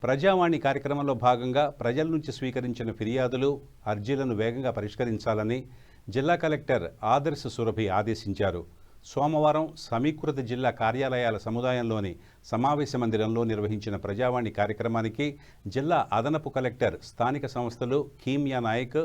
ప్రజావాణి కార్యక్రమంలో భాగంగా ప్రజల నుంచి స్వీకరించిన ఫిర్యాదులు, అర్జీలను వేగంగా పరిష్కరించాలని జిల్లా కలెక్టర్ ఆదర్శ సురభి ఆదేశించారు. సోమవారం సమీకృత జిల్లా కార్యాలయాల సముదాయంలోని సమావేశ మందిరంలో నిర్వహించిన ప్రజావాణి కార్యక్రమానికి జిల్లా అదనపు కలెక్టర్, స్థానిక సంస్థలు కీమియా నాయక్,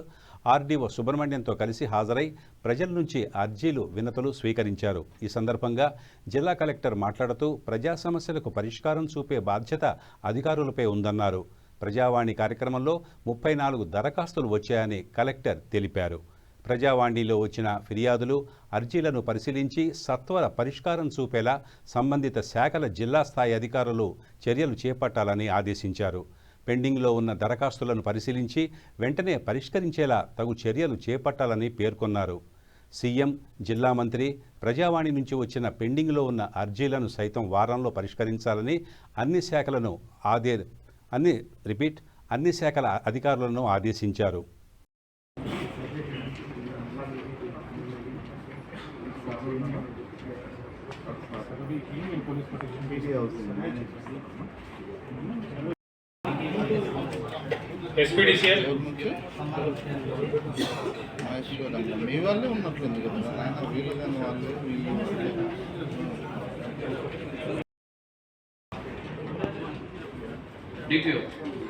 ఆర్డీఓ సుబ్రహ్మణ్యంతో కలిసి హాజరై ప్రజల నుంచి అర్జీలు, వినతులు స్వీకరించారు. ఈ సందర్భంగా జిల్లా కలెక్టర్ మాట్లాడుతూ ప్రజా సమస్యలకు పరిష్కారం చూపే బాధ్యత అధికారులపై ఉందన్నారు. ప్రజావాణి కార్యక్రమంలో 34 దరఖాస్తులు వచ్చాయని కలెక్టర్ తెలిపారు. ప్రజావాణిలో వచ్చిన ఫిర్యాదులు, అర్జీలను పరిశీలించి సత్వర పరిష్కారం చూపేలా సంబంధిత శాఖల జిల్లా స్థాయి అధికారులు చర్యలు చేపట్టాలని ఆదేశించారు. పెండింగ్లో ఉన్న దరఖాస్తులను పరిశీలించి వెంటనే పరిష్కరించేలా తగు చర్యలు చేపట్టాలని పేర్కొన్నారు. సీఎం, జిల్లా మంత్రి ప్రజావాణి నుంచి వచ్చిన పెండింగ్లో ఉన్న అర్జీలను సైతం వారంలో పరిష్కరించాలని అన్ని శాఖల అధికారులను ఆదేశించారు. మీ వాళ్ళే ఉన్నట్లుంది కదా ఆయన, వీళ్ళు కానీ వాళ్ళు వీళ్ళు